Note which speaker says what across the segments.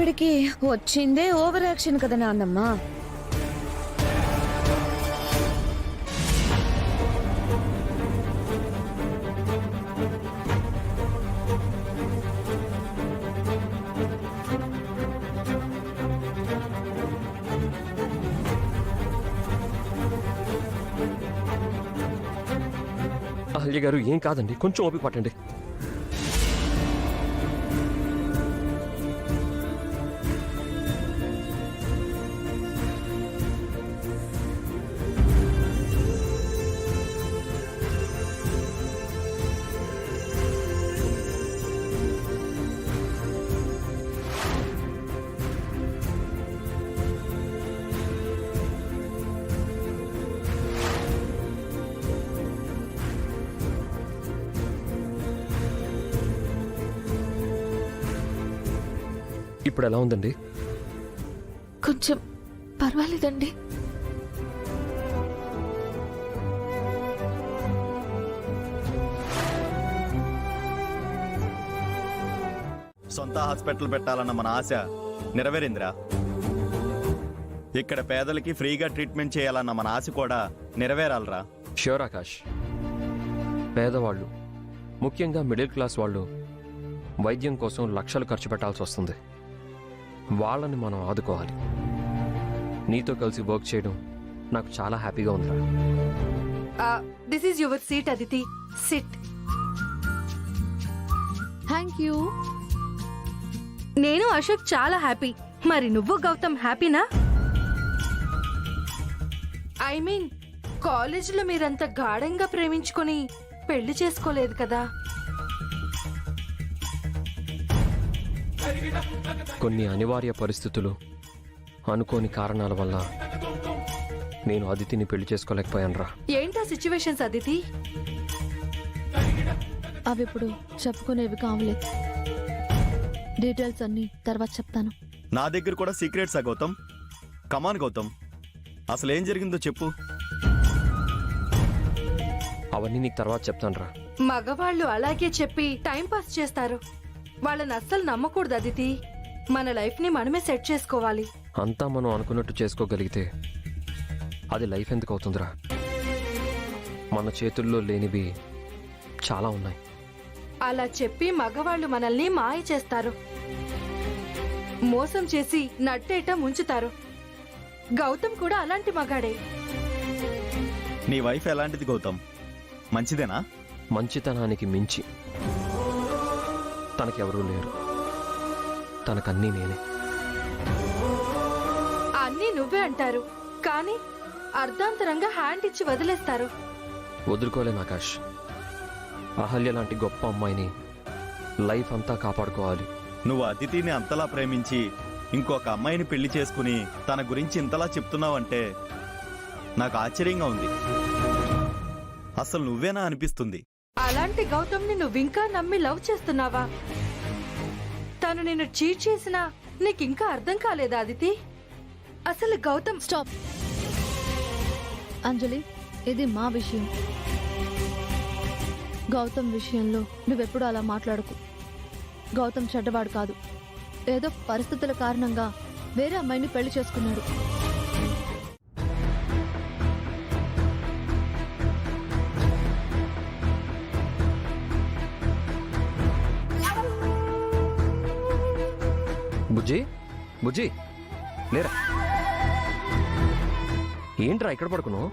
Speaker 1: ఆవిడికి వచ్చిందే over action కదా నాన్నమ్మ.
Speaker 2: అహల్య గారు ఏం కాదండి, కొంచెం ఓపిక పట్టండి. ఇప్పుడు ఎలా ఉందండి?
Speaker 1: కొంచెం పర్వాలేదండి.
Speaker 3: సొంత హాస్పిటల్ పెట్టాలన్న మన ఆశ నెరవేరిందిరా. ఇక్కడ పేదలకి ఫ్రీగా ట్రీట్మెంట్ చేయాలన్న మన ఆశ కూడా నెరవేరాలరా.
Speaker 2: ష్యూర్ ఆకాష్. పేదవాళ్ళు, ముఖ్యంగా మిడిల్ క్లాస్ వాళ్ళు వైద్యం కోసం లక్షలు ఖర్చు పెట్టాల్సి వస్తుంది. వాళ్ళని మనం ఆదుకోవాలి. నీతో కలిసి వర్క్ చేయడం నాకు చాలా హ్యాపీగా ఉందిరా.
Speaker 4: This is your seat Aditi. SIT.
Speaker 5: Thank you.
Speaker 4: నేను అశోక్ చాలా హ్యాపీ. మరి నువ్వు గౌతమ్ హ్యాపీనా? ఐ మీన్ కాలేజీలో మీరంత గాఢంగా ప్రేమించుకొని పెళ్లి చేసుకోలేదు కదా.
Speaker 2: కొన్ని అనివార్య పరిస్థితులు, అనుకోని కారణాల వల్ల నేను అదితిని పెళ్లి చేసుకోలేకపోయానురా.
Speaker 4: ఏంటా సిచ్యువేషన్స్ అదితి?
Speaker 5: అవి ఇప్పుడు చెప్పుకునేవి కావలేదు. డీటెయిల్స్ అన్ని తర్వాత చెప్తాను.
Speaker 3: నా దగ్గర కూడా సీక్రెట్సా గౌతమ్? కమాన్ గౌతమ్, అసలు ఏం జరిగిందో చెప్పు.
Speaker 2: అవన్నీ నీకు తర్వాత చెప్తానురా.
Speaker 4: మగవాళ్ళు అలాగే చెప్పి టైం పాస్ చేస్తారు. వాళ్ళని అస్సలు నమ్మకూడదు అదితి. మన లైఫ్ ని మనమే సెట్ చేసుకోవాలి.
Speaker 2: అంతా మనం అనుకున్నట్టు చేసుకోగలిగితే అది లైఫ్ ఎందుకు అవుతుందిరా? మన చేతుల్లో లేనివి చాలా ఉన్నాయి.
Speaker 4: అలా చెప్పి మగవాళ్ళు మనల్ని మాయ చేస్తారు, మోసం చేసి నట్టేట ముంచుతారు. గౌతమ్ కూడా అలాంటి మగాడే.
Speaker 3: నీ వైఫ్ ఎలాంటిది గౌతమ్? మంచిదేనా?
Speaker 2: మంచితనానికి మించి తనకెవరూ లేరు. తనకన్నీ నేనే.
Speaker 4: అన్నీ నువ్వే అంటారు, కానీ అర్ధాంతరంగా హ్యాండ్ ఇచ్చి వదిలేస్తారు.
Speaker 2: వదులుకోలేను ఆకాష్. అహల్య లాంటి గొప్ప అమ్మాయిని లైఫ్ అంతా కాపాడుకోవాలి.
Speaker 3: నువ్వు అతిథిని అంతలా ప్రేమించి ఇంకొక అమ్మాయిని పెళ్లి చేసుకుని తన గురించి ఇంతలా చెప్తున్నావంటే నాకు ఆశ్చర్యంగా ఉంది. అసలు నువ్వేనా అనిపిస్తుంది.
Speaker 4: అలాంటి గౌతమ్ని నువ్వింకా నమ్మి లవ్ చేస్తున్నావా? తను నిన్ను చీట్ చేసినా నీకింకా అర్థం కాలేదా అదితి? అసలు గౌతమ్...
Speaker 5: స్టాప్ అంజలి, ఇది మా విషయం. గౌతమ్ విషయంలో నువ్వెప్పుడు అలా మాట్లాడకు. గౌతమ్ చెడ్డవాడు కాదు. ఏదో పరిస్థితుల కారణంగా వేరే అమ్మాయిని పెళ్లి చేసుకున్నాడు.
Speaker 2: బుజ్జి, బుజ్జి లేరా? ఏంట్రా ఇక్కడ పడుకున్నావు?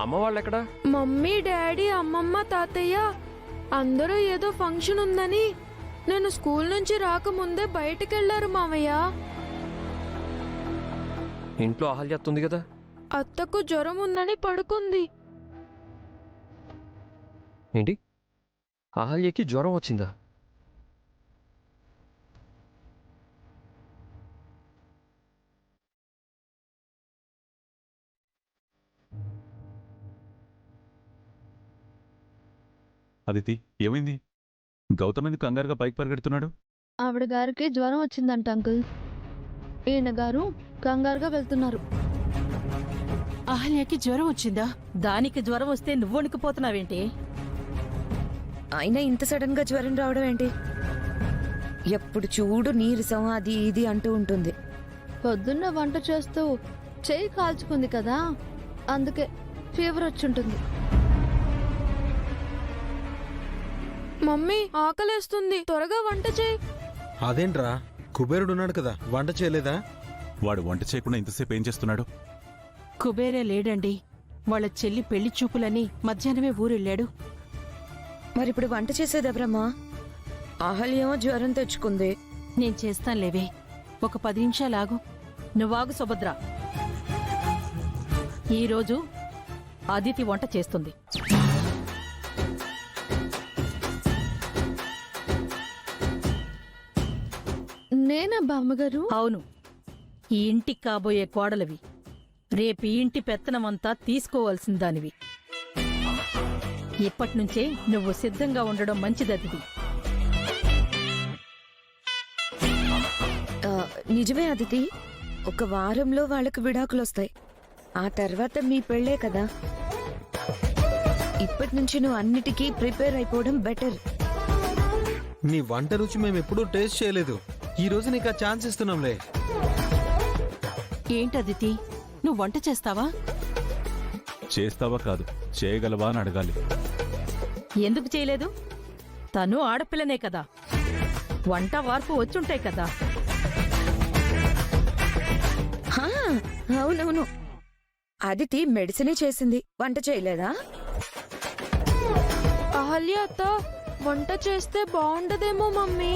Speaker 2: అమ్మ వాళ్ళు ఎక్కడా?
Speaker 6: మమ్మీ, డాడీ, అమ్మమ్మ, తాతయ్య అందరూ ఏదో ఫంక్షన్ ఉందని నేను స్కూల్ నుంచి రాకముందే బయటకెళ్లారు మావయ్య.
Speaker 2: ఇంట్లో అహల్య ఉంది కదా?
Speaker 6: అత్తకు జ్వరం ఉందని పడుకుంది.
Speaker 2: ఏంటి, అహల్యకి జ్వరం వచ్చిందా?
Speaker 7: అదితి, ఏమైంది? గౌతమ్ ఎందుకు కంగారుగా పైకి పరిగెడుతున్నాడు?
Speaker 5: ఆవిడ గారికి జ్వరం వచ్చిందంట అంకుల్. ఈయన గారు కంగారుగా వెళ్తున్నారు.
Speaker 8: అహల్యకి జ్వరం వచ్చిందా? దానికి జ్వరం వస్తే నువ్వు వణికిపోతున్నావేంటి?
Speaker 1: అయినా ఇంత సడన్ గా జ్వరం రావడం ఏంటి? ఎప్పుడు చూడు నీరసం అది ఇది అంటూ ఉంటుంది.
Speaker 5: పొద్దున్న వంట చేస్తూ చెయ్యి కాల్చుకుంది కదా, అందుకే ఫీవర్ వచ్చుంటుంది.
Speaker 6: మమ్మీ ఆకలేస్తుంది, త్వరగా వంట చేయి.
Speaker 9: అదేంట్రా, కుబేరుడున్నాడు కదా, వంట చేయలేదా?
Speaker 7: వాడు వంట చేయకుండా ఇంతసేపు ఏం చేస్తున్నాడు?
Speaker 8: కుబేరే లేడండి. వాళ్ళ చెల్లి పెళ్లి చూపులని మధ్యాహ్నమే ఊరెళ్ళాడు.
Speaker 1: మరిప్పుడు వంట చేసేదెవరమ్మా? అహల్యేమో జ్వరం తెచ్చుకుంది.
Speaker 8: నేను చేస్తానులేవే, ఒక 10 నిమిషాలాగు. నువ్వాగు సుభద్ర. ఈరోజు అదితి వంట చేస్తుంది.
Speaker 5: నేనా బామ్మగారు?
Speaker 8: అవును, ఈ ఇంటికి కాబోయే కోడలివి. రేపు ఈ ఇంటి పెత్తనమంతా తీసుకోవాల్సిన దానివి. ఇప్పటినుంచే నువ్వు సిద్ధంగా ఉండడం మంచిదది.
Speaker 1: నిజమే అదితి, ఒక వారంలో వాళ్ళకి విడాకులొస్తాయి. ఆ తర్వాత మీ పెళ్ళే కదా. ఇప్పటి నుంచి నువ్వు అన్నిటికీ ప్రిపేర్ అయిపోవడం బెటర్.
Speaker 9: నీ వంట రుచి మేము ఎప్పుడూ టేస్ట్ చేయలేదు. ఈ రోజు నీకు ఆ ఛాన్స్ ఇస్తున్నాంలే.
Speaker 8: ఏంటదితి, నువ్వు వంట చేస్తావా?
Speaker 7: చేస్తావా కాదు, చేయగలవా అని అడగాలి.
Speaker 8: ఎందుకు చేయలేదు? తను ఆడపిల్లనే కదా, వంట వార్పు వచ్చుంటాయి కదా.
Speaker 1: హా, అవునవును. అదితి మెడిసినే చేసింది, వంట చేయలేదా?
Speaker 6: అహల్య అత్త వంట చేస్తే బాగుండదేమో మమ్మీ.